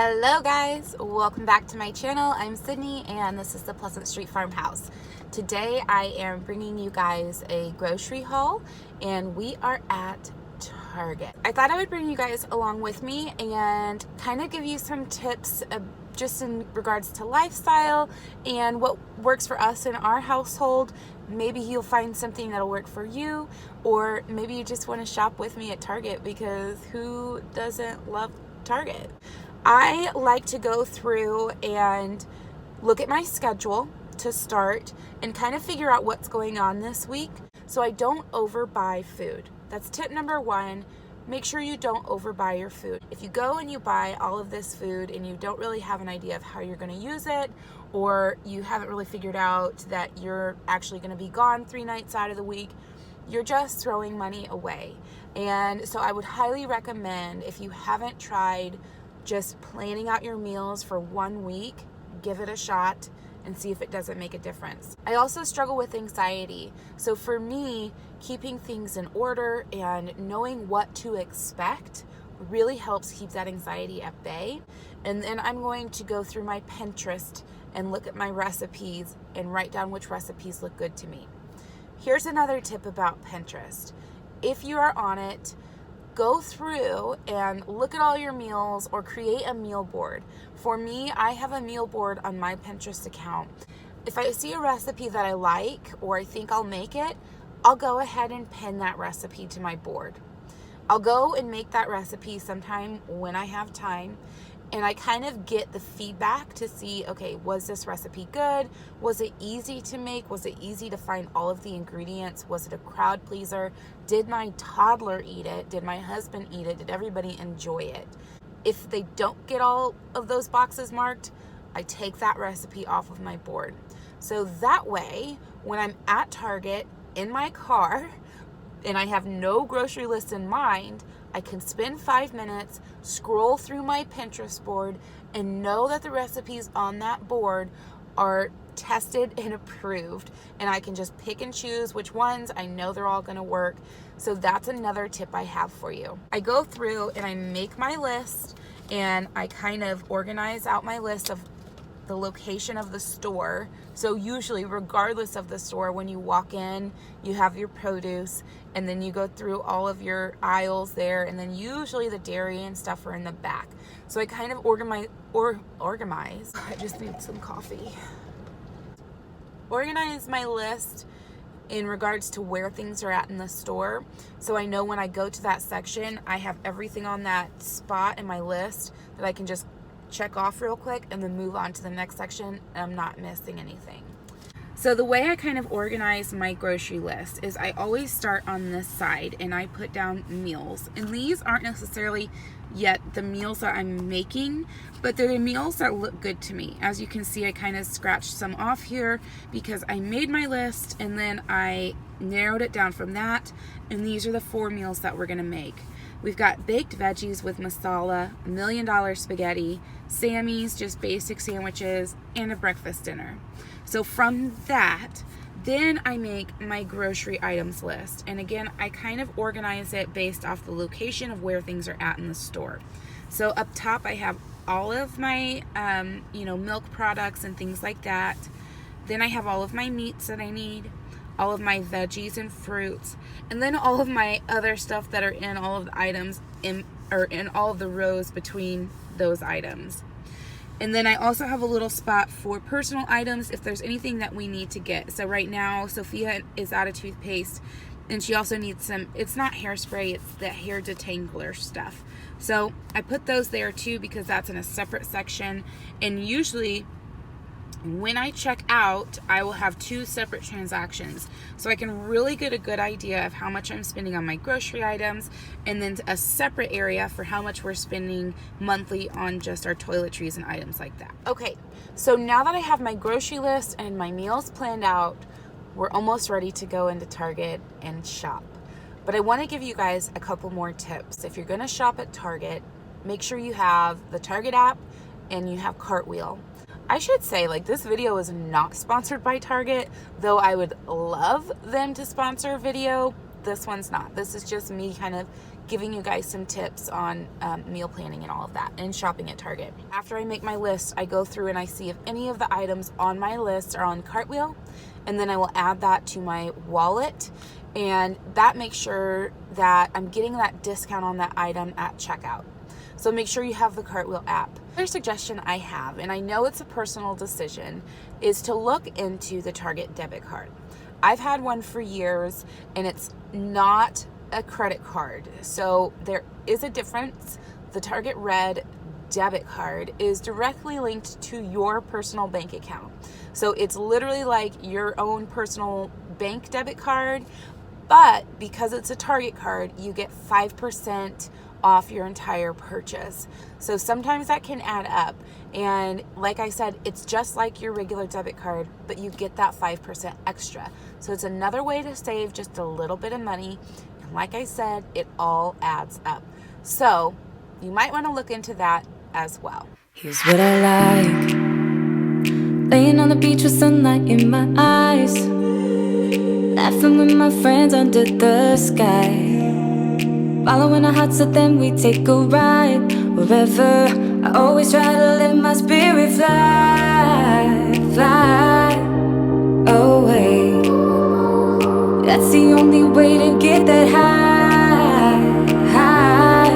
Hello guys, welcome back to my channel. I'm Sydney and this is the Pleasant Street Farmhouse. Today I am bringing you guys a grocery haul and we are at Target. I thought I would bring you guys along with me and kind of give you some tips just in regards to lifestyle and what works for us in our household. Maybe you'll find something that'll work for you, or maybe you just want to shop with me at Target because who doesn't love Target? I like to go through and look at my schedule to start and kind of figure out what's going on this week so I don't overbuy food. That's tip number one. Make sure you don't overbuy your food. If you go and you buy all of this food and you don't really have an idea of how you're going to use it, or you haven't really figured out that you're actually going to be gone 3 nights out of the week, you're just throwing money away. And so I would highly recommend, if you haven't tried just planning out your meals for 1 week, give it a shot and see if it doesn't make a difference. I also struggle with anxiety. So for me, keeping things in order and knowing what to expect really helps keep that anxiety at bay. And then I'm going to go through my Pinterest and look at my recipes and write down which recipes look good to me. Here's another tip about Pinterest. If you are on it, go through and look at all your meals or create a meal board. For me, I have a meal board on my Pinterest account. If I see a recipe that I like or I think I'll make it, I'll go ahead and pin that recipe to my board. I'll go and make that recipe sometime when I have time, and I kind of get the feedback to see, okay, was this recipe good? Was it easy to make? Was it easy to find all of the ingredients? Was it a crowd pleaser? Did my toddler eat it? Did my husband eat it? Did everybody enjoy it? If they don't get all of those boxes marked, I take that recipe off of my board. So that way, when I'm at Target in my car and I have no grocery list in mind, I can spend 5 minutes, scroll through my Pinterest board, and know that the recipes on that board are tested and approved, and I can just pick and choose which ones. I know they're all going to work. So that's another tip I have for you. I go through and I make my list, and I kind of organize out my list of the location of the store. So usually, regardless of the store, when you walk in, you have your produce, and then you go through all of your aisles there, and then usually the dairy and stuff are in the back. So I kind of organize. I just need some coffee. Organize my list in regards to where things are at in the store. So I know when I go to that section, I have everything on that spot in my list that I can just check off real quick and then move on to the next section, and I'm not missing anything. So the way I kind of organize my grocery list is I always start on this side and I put down meals. And these aren't necessarily yet the meals that I'm making, but they're the meals that look good to me. As you can see, I kind of scratched some off here because I made my list and then I narrowed it down from that. And these are the 4 meals that we're gonna make. We've got baked veggies with masala, $1 million spaghetti, Sammy's, just basic sandwiches, and a breakfast dinner. So from that, then I make my grocery items list. And again, I kind of organize it based off the location of where things are at in the store. So up top, I have all of my, milk products and things like that. Then I have all of my meats that I need, all of my veggies and fruits, and then all of my other stuff that are in all of the items in all of the rows between those items. And then I also have a little spot for personal items if there's anything that we need to get. So right now, Sophia is out of toothpaste, and she also needs some, it's not hairspray, it's the hair detangler stuff. So I put those there too because that's in a separate section, and usually when I check out, I will have 2 separate transactions. So I can really get a good idea of how much I'm spending on my grocery items, and then a separate area for how much we're spending monthly on just our toiletries and items like that. Okay, so now that I have my grocery list and my meals planned out, we're almost ready to go into Target and shop. But I want to give you guys a couple more tips. If you're going to shop at Target, make sure you have the Target app and you have Cartwheel. I should say, this video is not sponsored by Target, though I would love them to sponsor a video. This one's not. This is just me kind of giving you guys some tips on meal planning and all of that, and shopping at Target. After I make my list, I go through and I see if any of the items on my list are on Cartwheel, and then I will add that to my wallet, and that makes sure that I'm getting that discount on that item at checkout. So make sure you have the Cartwheel app. Another suggestion I have, and I know it's a personal decision, is to look into the Target debit card. I've had one for years, and it's not a credit card. So there is a difference. The Target Red debit card is directly linked to your personal bank account. So it's literally like your own personal bank debit card, but because it's a Target card, you get 5% off your entire purchase. So sometimes that can add up. And like I said, it's just like your regular debit card, but you get that 5% extra. So it's another way to save just a little bit of money. And like I said, it all adds up. So you might want to look into that as well. Here's what I like. Laying on the beach with sunlight in my eyes, laughing with my friends under the sky, following our hearts, so then we take a ride. Wherever, I always try to let my spirit fly, fly away. That's the only way to get that high, high,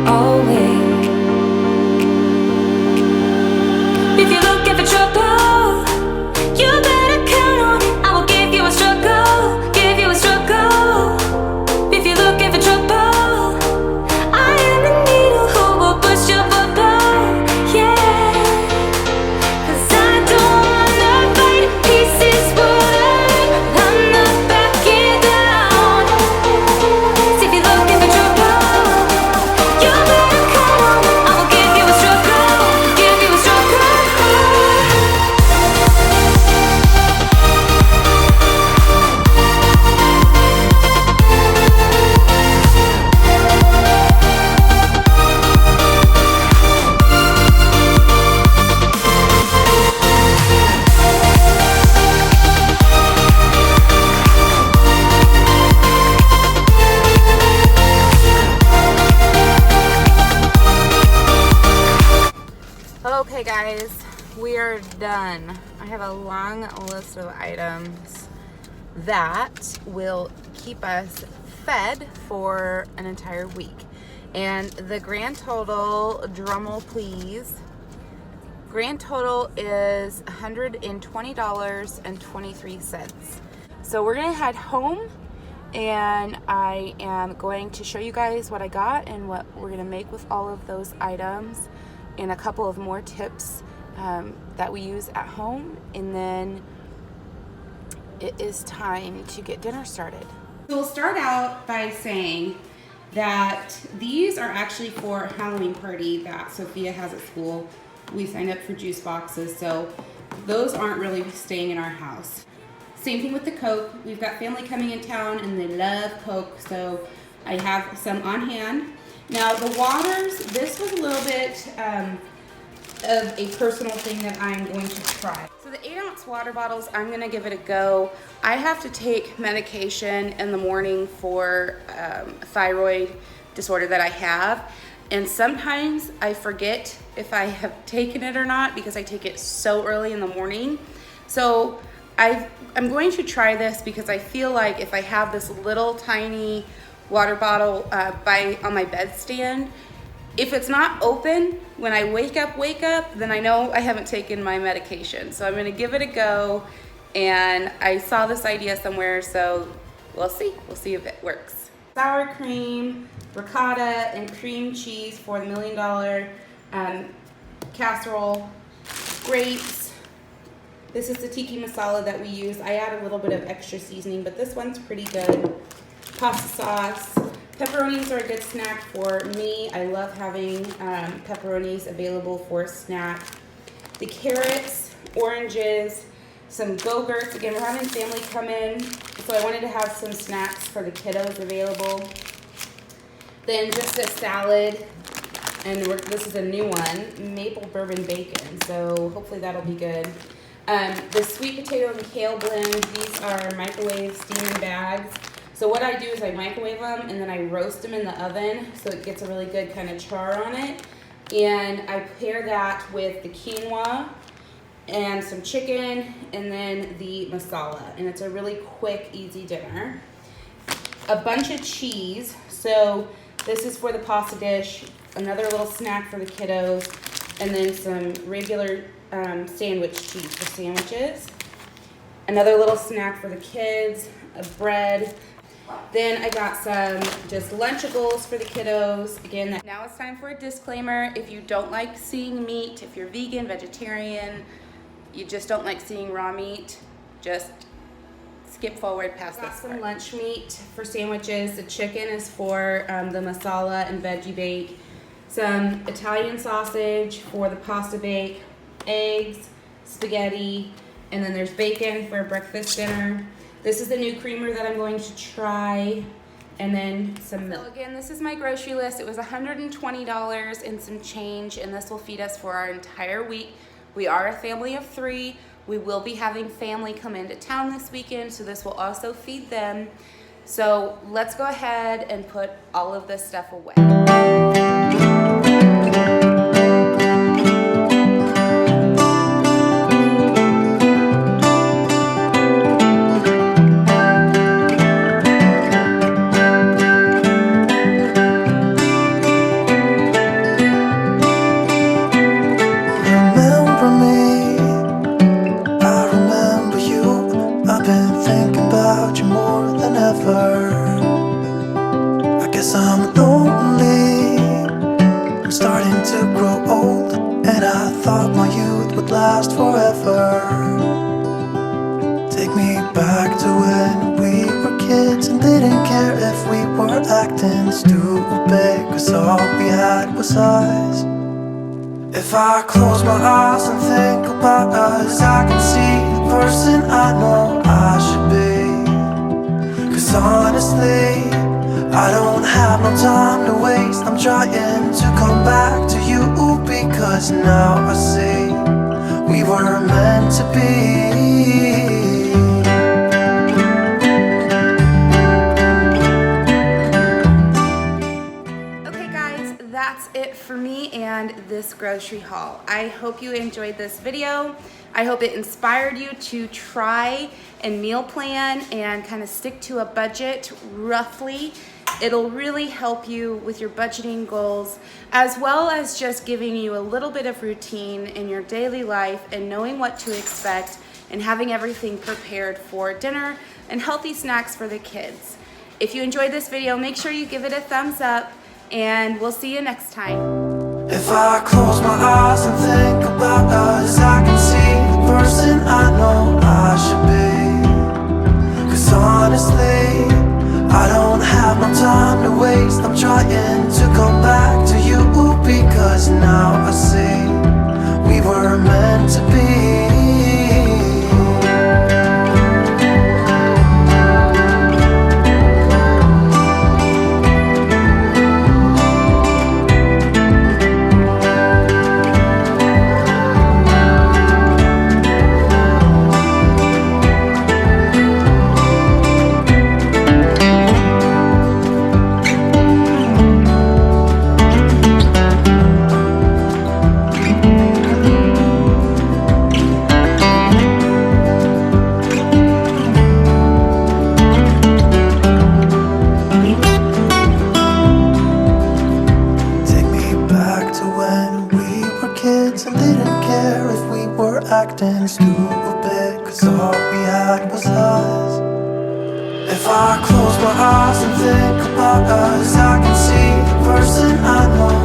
always. If you're looking for trouble, you better count on it. I will give you a struggle, give you a struggle. If you're looking for trouble, I am the needle who will push your bubble, yeah. 'Cause I don't wanna fight pieces wood, I'm not backing down. So if you're looking for trouble, you better count on it. I will give you a struggle, give you a struggle. Okay guys, we are done. I have a long list of items that will keep us fed for an entire week. And the grand total, drumroll please, grand total is $120.23. So we're gonna head home, and I am going to show you guys what I got and what we're gonna make with all of those items, and a couple of more tips that we use at home, and then it is time to get dinner started. So we'll start out by saying that these are actually for a Halloween party that Sophia has at school. We signed up for juice boxes, so those aren't really staying in our house. Same thing with the Coke. We've got family coming in town and they love Coke, so I have some on hand. Now the waters, this was a little bit of a personal thing that I'm going to try. So the 8-ounce water bottles, I'm gonna give it a go. I have to take medication in the morning for a thyroid disorder that I have. And sometimes I forget if I have taken it or not because I take it so early in the morning. So I'm going to try this because I feel like if I have this little tiny water bottle on my bedstand, if it's not open when I wake up, then I know I haven't taken my medication. So I'm gonna give it a go, and I saw this idea somewhere, so we'll see if it works. Sour cream, ricotta, and cream cheese for the $1 million casserole, grapes. This is the tiki masala that we use. I add a little bit of extra seasoning, but this one's pretty good. Pasta sauce. Pepperonis are a good snack for me. I love having pepperonis available for a snack. The carrots, oranges, some Go-Gurts. Again, we're having family come in, so I wanted to have some snacks for the kiddos available. Then just a salad, and this is a new one, maple bourbon bacon, so hopefully that'll be good. The sweet potato and kale blend, these are microwave steaming bags. So what I do is I microwave them and then I roast them in the oven so it gets a really good kind of char on it. And I pair that with the quinoa and some chicken and then the masala. And it's a really quick, easy dinner. A bunch of cheese. So this is for the pasta dish, another little snack for the kiddos, and then some regular sandwich cheese for sandwiches. Another little snack for the kids, a bread. Then I got some just Lunchables for the kiddos. Again, now it's time for a disclaimer. If you don't like seeing meat, if you're vegan, vegetarian, you just don't like seeing raw meat, just skip forward past this part. Some lunch meat for sandwiches. The chicken is for the masala and veggie bake. Some Italian sausage for the pasta bake, eggs, spaghetti, and then there's bacon for breakfast dinner. This is the new creamer that I'm going to try, and then some milk. So again, this is my grocery list. It was $120 and some change, and this will feed us for our entire week. We are a family of 3. We will be having family come into town this weekend, so this will also feed them. So let's go ahead and put all of this stuff away. I guess I'm lonely, I'm starting to grow old, and I thought my youth would last forever. Take me back to when we were kids and didn't care if we were acting stupid, cause all we had was us. If I close my eyes and think about us, I can see the person I know I should be. Cause honestly, I don't have no time to waste. I'm trying to come back to you, because now I see we were meant to be. Okay guys, that's it for me and this grocery haul. I hope you enjoyed this video. I hope it inspired you to try and meal plan and kind of stick to a budget roughly. It'll really help you with your budgeting goals, as well as just giving you a little bit of routine in your daily life and knowing what to expect and having everything prepared for dinner and healthy snacks for the kids. If you enjoyed this video, make sure you give it a thumbs up, and we'll see you next time. If I close my eyes and think about us, I can see the person I know I should be. Cause honestly, I don't have no time to waste. I'm trying to come back to you, because now I see we were meant to be. Acting stupid, cause all we had was us. If I close my eyes and think about us, I can see the person I know